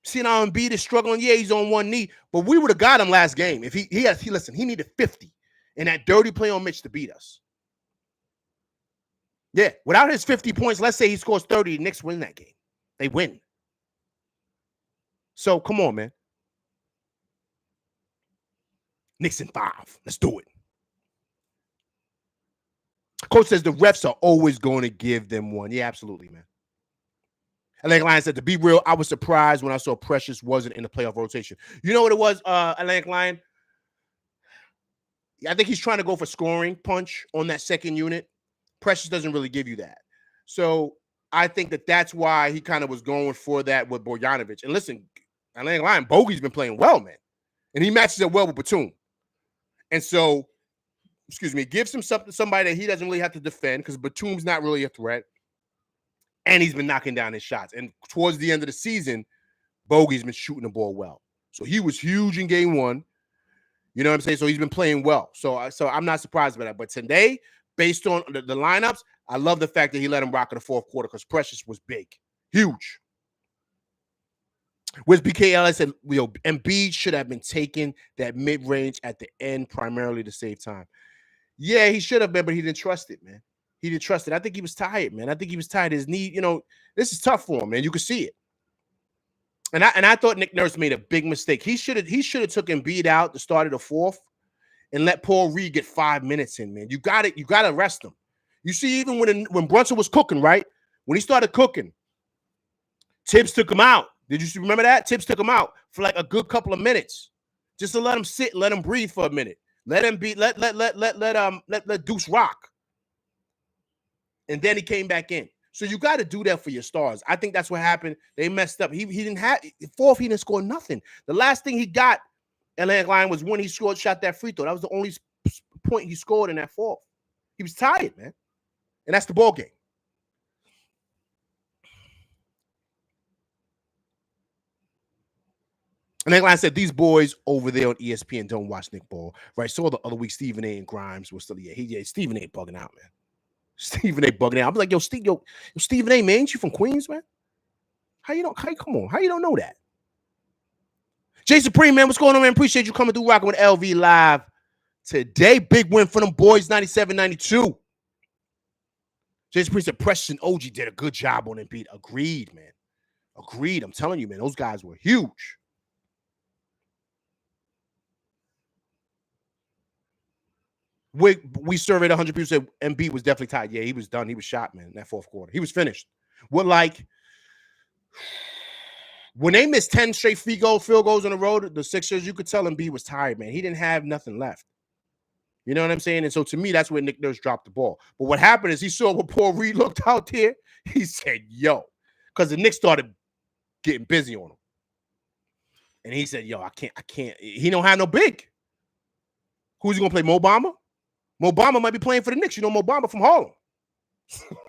Seeing how Embiid is struggling, yeah, he's on one knee, but we would have got him last game. If he needed 50 in that dirty play on Mitch to beat us. Yeah, without his 50 points, let's say he scores 30, the Knicks win that game. They win. So come on, man. Knicks in 5. Let's do it. Coach says the refs are always going to give them one. Yeah, absolutely, man. Atlantic Lion said, to be real, I was surprised when I saw Precious wasn't in the playoff rotation. You know what it was, Atlantic Lion? I think he's trying to go for scoring punch on that second unit. Precious doesn't really give you that. So I think that's why he kind of was going for that with Bogdanovic. And listen, Atlantic Lion, Bogey's been playing well, man. And he matches it well with Batum. And so, gives him somebody that he doesn't really have to defend because Batum's not really a threat. And he's been knocking down his shots. And towards the end of the season, Bogey's been shooting the ball well. So he was huge in game 1. You know what I'm saying? So he's been playing well. So I'm not surprised by that. But today, based on the lineups, I love the fact that he let him rock in the fourth quarter because Precious was big. Huge. With BKL, said, Embiid should have been taking that mid-range at the end primarily to save time. Yeah, he should have been, but he didn't trust it, man. He didn't trust it. I think he was tired, man. I think he was tired. His knee, this is tough for him, man. You could see it. And I thought Nick Nurse made a big mistake. He should have took Embiid out the start of the fourth and let Paul Reed get 5 minutes in, man. You got to rest him. You see, even when Brunson was cooking, right? When he started cooking, Tibbs took him out. Did you remember that? Tibbs took him out for like a good couple of minutes. just to let him sit, let him breathe for a minute. Let him be, let Deuce rock. And then he came back in. So you got to do that for your stars. I think that's what happened. They messed up. He didn't have fourth. He didn't score nothing. The last thing he got Atlantic line was when he shot that free throw. That was the only point he scored in that fourth. He was tired, man, and that's the ball game. And Atlantic line said these boys over there on ESPN don't watch Nick Ball, right? So the other week Stephen A. and Grimes was still Stephen A. bugging out, man. Stephen A. bugging out. I'm like, yo, Stephen A. man, ain't you from Queens, man? How you don't know that? Jay Supreme, man, what's going on, man? Appreciate you coming through rocking with LV Live today. Big win for them boys, 97-92. Jay Supreme said Preston OG did a good job on Embiid. Agreed, man. Agreed. I'm telling you, man, those guys were huge. We surveyed 100 people, said Embiid was definitely tired. Yeah, he was done. He was shot, man, in that fourth quarter. He was finished. When they missed 10 straight field goals on the road, the Sixers, you could tell Embiid was tired, man. He didn't have nothing left. You know what I'm saying? And so to me, that's where Nick Nurse dropped the ball. But what happened is he saw what Paul Reed looked out there. He said, yo, because the Knicks started getting busy on him. And he said, yo, I can't. He don't have no big. Who's he going to play, Mo Bamba? Mo Bamba might be playing for the Knicks. You know Mo Bamba from Harlem.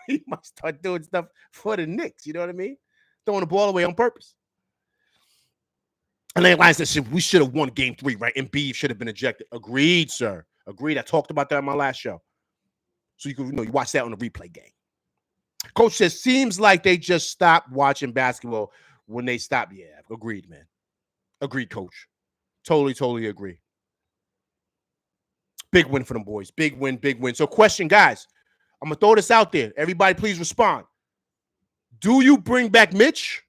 He might start doing stuff for the Knicks. You know what I mean? Throwing the ball away on purpose. And then Lions said, we should have won game 3, right? Embiid should have been ejected. Agreed, sir. Agreed. I talked about that on my last show. So you can, you watch that on the replay game. Coach says, seems like they just stopped watching basketball when they stopped. Yeah, agreed, man. Agreed, coach. Totally agree. Big win for them boys. Big win. So question, guys. I'm going to throw this out there. Everybody, please respond. Do you bring back Mitch?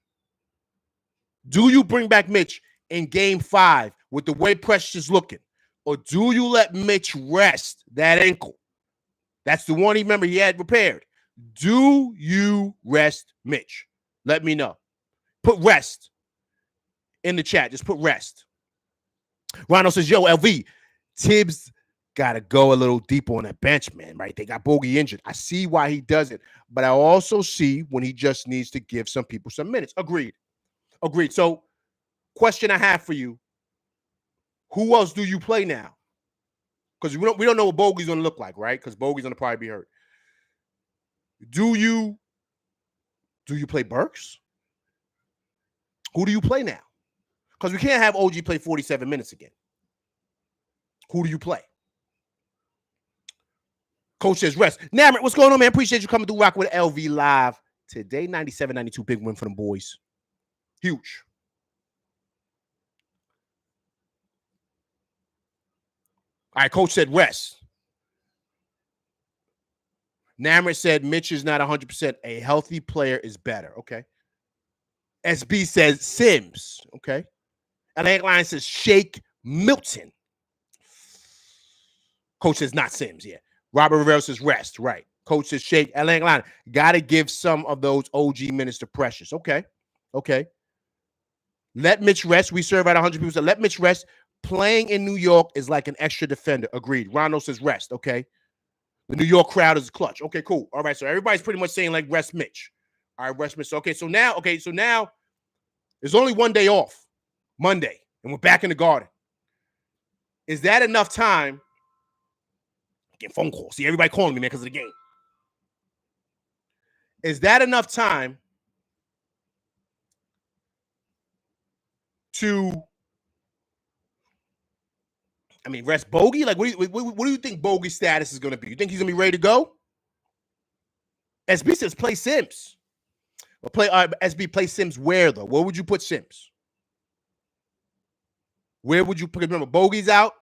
Do you bring back Mitch in game 5 with the way Precious is looking? Or do you let Mitch rest that ankle? That's the one he had repaired. Do you rest Mitch? Let me know. Put rest in the chat. Just put rest. Ronald says, yo, LV, Tibbs got to go a little deeper on that bench, man, right? They got Bogey injured. I see why he does it, but I also see when he just needs to give some people some minutes. Agreed. So, question I have for you, who else do you play now? Because we don't know what Bogey's going to look like, right? Because Bogey's going to probably be hurt. Do you play Burks? Who do you play now? Because we can't have OG play 47 minutes again. Who do you play? Coach says rest. Namrit, what's going on, man? Appreciate you coming through rock with LV Live today. 97-92, big win for them boys. Huge. All right, coach said rest. Namrit said Mitch is not 100%. A healthy player is better. Okay. SB says Sims. Okay. Atlantic Line says Shake Milton. Coach says not Sims. Yeah. Robert Rivera says rest. Right. Coach says Shake. Atlantic Line. Got to give some of those OG minutes to Precious. Okay. Let Mitch rest. We serve at 100 people. So let Mitch rest. Playing in New York is like an extra defender. Agreed. Rondo says rest. Okay. The New York crowd is clutch. Okay, cool. All right. So everybody's pretty much saying like rest Mitch. All right, rest Mitch. Okay, so now there's only one day off, Monday, and we're back in the Garden. Is that enough time? Getting phone calls. See, everybody calling me, man, because of the game. Is that enough time to, rest Bogey? Like, what do you think Bogey's status is going to be? You think he's going to be ready to go? SB says play Sims. Well, SB, play Sims where, though? Where would you put Sims? Where would you put, remember, Bogey's out?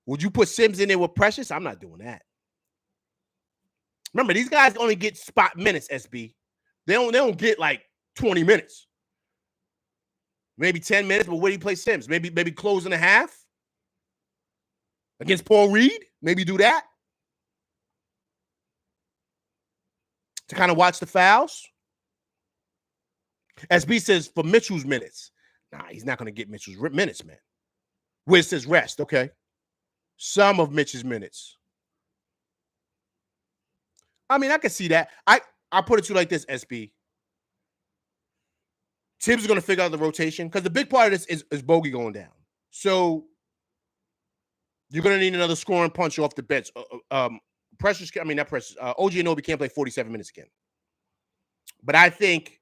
Would you put Sims in there with Precious? I'm not doing that. Remember, these guys only get spot minutes, SB. They don't get like 20 minutes. Maybe 10 minutes, but where do you play Sims? Maybe close in a half? Against Paul Reed? Maybe do that? To kind of watch the fouls? SB says for Mitchell's minutes. Nah, he's not going to get Mitchell's minutes, man. Wiz says rest. Okay. Some of Mitch's minutes. I mean, I can see that. I put it to you like this, SB. Tibbs is going to figure out the rotation because the big part of this is Bogey going down. So you're going to need another scoring punch off the bench. Precious, I mean, not Precious. OG Anunoby can't play 47 minutes again. But I think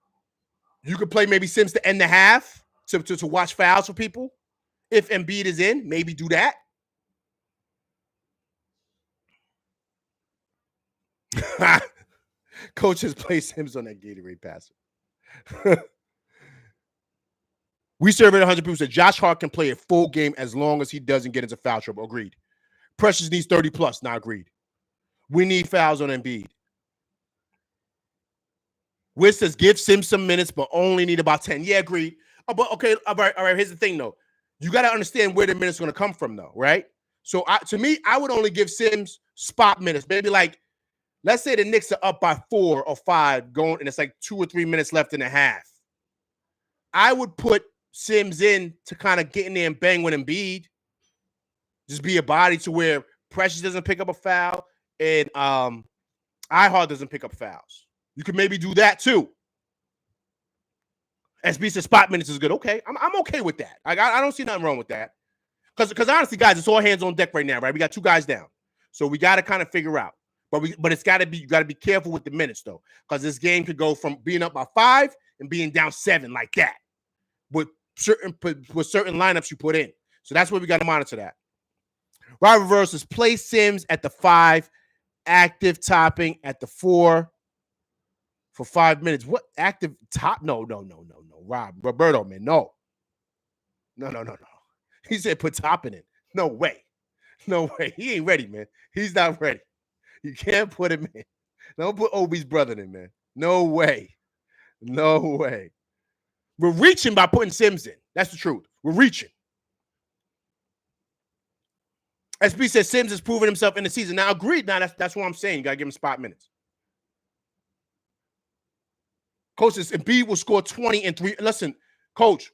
you could play maybe Sims to end the half to watch fouls for people. If Embiid is in, maybe do that. Coach has placed Sims on that Gatorade passer. We surveyed 100 people said Josh Hart can play a full game as long as he doesn't get into foul trouble. Agreed. Precious needs 30 plus. Not agreed. We need fouls on Embiid. Wiz says give Sims some minutes, but only need about 10. Yeah, agreed. Oh, but okay, all right. Here's the thing, though. You got to understand where the minutes are going to come from, though, right? So to me, I would only give Sims spot minutes. Maybe like, let's say the Knicks are up by 4 or 5 going, and it's like 2 or 3 minutes left in the half. I would put Sims in to kind of get in there and bang with Embiid. Just be a body to where Precious doesn't pick up a foul and iHeart doesn't pick up fouls. You could maybe do that too. SB says spot minutes is good. Okay, I'm okay with that. I don't see nothing wrong with that. Because honestly, guys, it's all hands on deck right now, right? We got 2 guys down, so we got to kind of figure out. But it's got to be, you got to be careful with the minutes though, because this game could go from being up by 5 and being down 7 like that with certain lineups you put in. So that's where we got to monitor that. Robert versus play Sims at the 5, active topping at the 4 for 5 minutes. What active top? No. Roberto, man, no. He said put topping in. No way. He ain't ready, man. He's not ready. You can't put him in. Don't put Obi's brother in, man. No way. We're reaching by putting Sims in. That's the truth. We're reaching. SB says Sims has proven himself in the season. Now, agreed. Now, that's what I'm saying. You got to give him spot minutes. Coach says Embiid will score 20 and 3. Listen, Coach,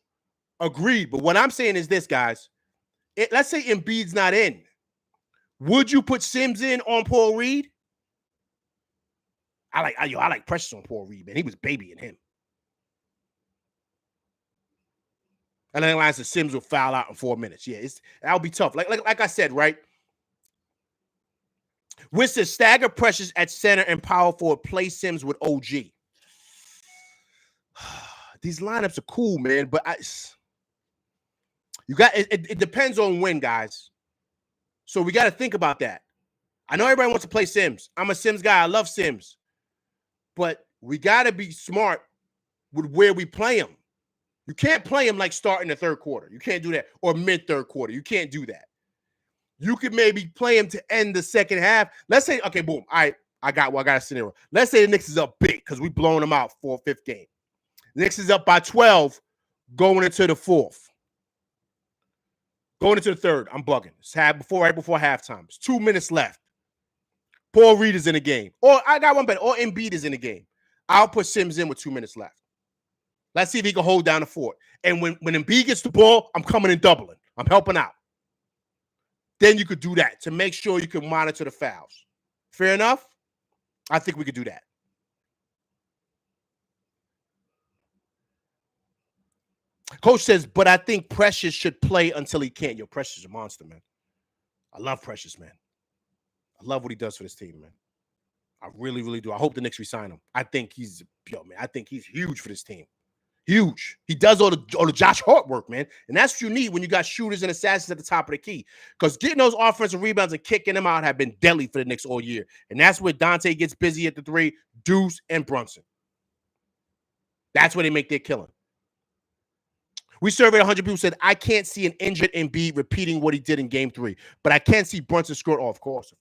agreed. But what I'm saying is this, guys. Let's say Embiid's not in. Would you put Sims in on Paul Reed? I like Precious on Paul Reed, man. He was babying him. And then lines the Sims will foul out in 4 minutes. Yeah, that'll be tough. Like I said, right? Wiz says stagger Precious at center and power forward. Play Sims with OG. These lineups are cool, man. But it depends on when, guys. So we got to think about that. I know everybody wants to play Sims. I'm a Sims guy. I love Sims. But we got to be smart with where we play him. You can't play him like starting the third quarter. You can't do that. Or mid-third quarter. You can't do that. You could maybe play him to end the second half. Let's say, okay, boom. All right, I got a scenario. Let's say the Knicks is up big because we blowing them out for a 5th game. The Knicks is up by 12 going into the 4th. Going into the 3rd. I'm bugging. It's right before halftime. It's 2 minutes left. Paul Reed is in the game. Or I got one better. Or Embiid is in the game. I'll put Sims in with 2 minutes left. Let's see if he can hold down the fort. And when Embiid gets the ball, I'm coming and doubling. I'm helping out. Then you could do that to make sure you can monitor the fouls. Fair enough? I think we could do that. Coach says, but I think Precious should play until he can't. Yo, Precious is a monster, man. I love Precious, man. I love what he does for this team, man. I really, really do. I hope the Knicks resign him. I think he's huge for this team. Huge. He does all the Josh Hart work, man. And that's what you need when you got shooters and assassins at the top of the key. Because getting those offensive rebounds and kicking them out have been deadly for the Knicks all year. And that's where Dante gets busy at the 3, Deuce and Brunson. That's where they make their killing. We surveyed 100 people said, I can't see an injured Embiid repeating what he did in game 3. But I can see Brunson score. Oh, of course.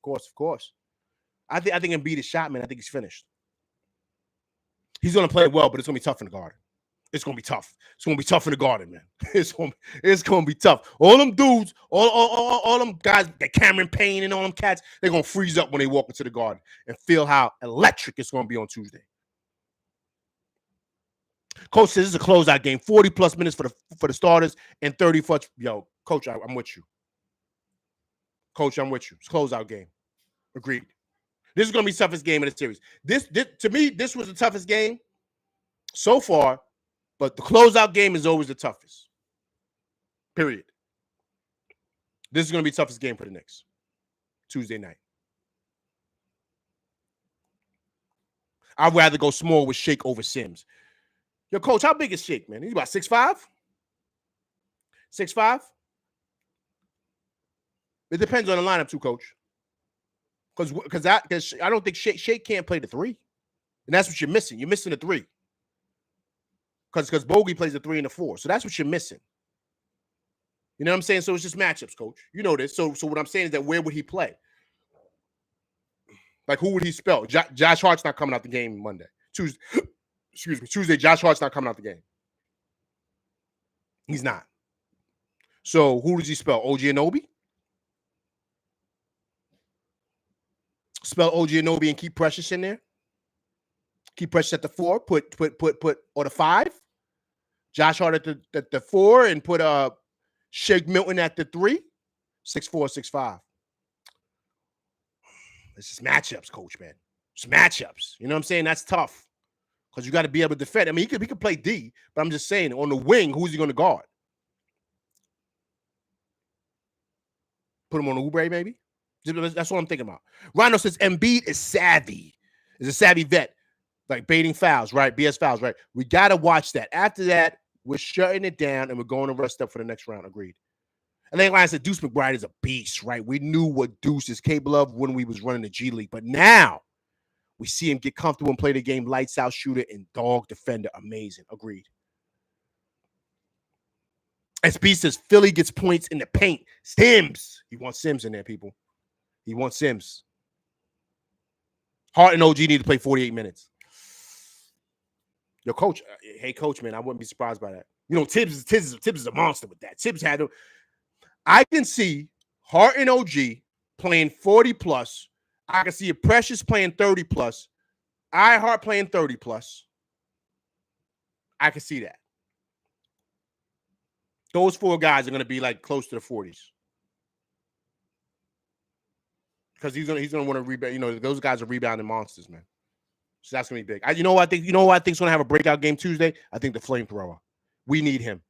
I think Embiid is shot, man. I think he's finished. He's going to play well, but it's going to be tough in the Garden. It's going to be tough. It's going to be tough in the Garden, man. It's going to be tough. All them dudes, all them guys, that Cameron Payne and all them cats, they're going to freeze up when they walk into the Garden and feel how electric it's going to be on Tuesday. Coach says this is a closeout game. 40-plus minutes for the starters and 30 for... Yo, Coach, I'm with you. Coach, I'm with you. It's a closeout game. Agreed. This is going to be the toughest game in the series. This to me, this was the toughest game so far, but the closeout game is always the toughest. Period. This is going to be the toughest game for the Knicks. Tuesday night. I'd rather go small with Shake over Sims. Yo, Coach, how big is Shake, man? He's about 6'5"? 6'5"? It depends on the lineup too, Coach. Because I don't think Shake can't play the 3. And that's what you're missing. You're missing the 3. Because Bogey plays the 3 and the 4. So that's what you're missing. You know what I'm saying? So it's just matchups, Coach. You know this. So what I'm saying is that where would he play? Like, who would he spell? Josh Hart's not coming out the game Monday. Tuesday, Josh Hart's not coming out the game. He's not. So who does he spell? OG Anunoby? Spell OG Anunoby and keep Precious in there. Keep Precious at the 4. Put or the 5. Josh Hart at the 4 and put Shake Milton at the 3. 6'4", 6'5". It's just matchups, Coach, man. It's matchups. You know what I'm saying? That's tough. Because you got to be able to defend. I mean, he could play D, but I'm just saying, on the wing, who's he going to guard? Put him on the Oubre, maybe? That's what I'm thinking about. Rhino says Embiid is savvy. Is a savvy vet. Like baiting fouls, right? BS fouls, right? We got to watch that. After that, we're shutting it down and we're going to rest up for the next round. Agreed. And then Lion said Deuce McBride is a beast, right? We knew what Deuce is capable of when we was running the G League. But now we see him get comfortable and play the game, lights out shooter and dog defender. Amazing. Agreed. SB says Philly gets points in the paint. Sims. He wants Sims in there, people. He wants Sims. Hart and OG need to play 48 minutes. Yo, Coach. Hey, Coach, man, I wouldn't be surprised by that. You know, Tibbs is a monster with that. Tibbs had him. I can see Hart and OG playing 40+. I can see a Precious playing 30+. Hart playing 30+. I can see that. Those 4 guys are going to be like close to the 40s. Because he's gonna want to rebound. You know, those guys are rebounding monsters, man. So that's gonna be big. You know what I think's gonna have a breakout game Tuesday? I think the flamethrower. We need him.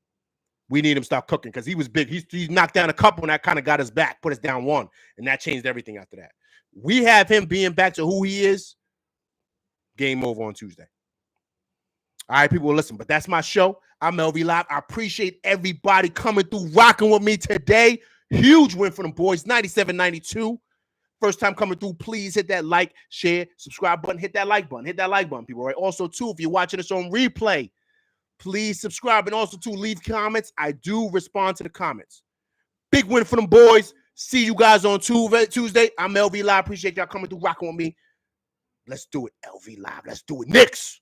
We need him to start cooking because he was big. He's knocked down a couple and that kind of got us back, put us down 1, and that changed everything after that. We have him being back to who he is. Game over on Tuesday. All right, people, listen, but that's my show. I'm LV Live. I appreciate everybody coming through, rocking with me today. Huge win for them boys, 97-92. First time coming through, please hit that like, share, subscribe button. Hit that like button. Hit that like button, people. Right? Also, too, if you're watching this on replay, please subscribe. And also, too, leave comments. I do respond to the comments. Big win for them boys. See you guys on Tuesday. I'm LV Live. Appreciate y'all coming through, rocking with me. Let's do it, LV Live. Let's do it. Knicks.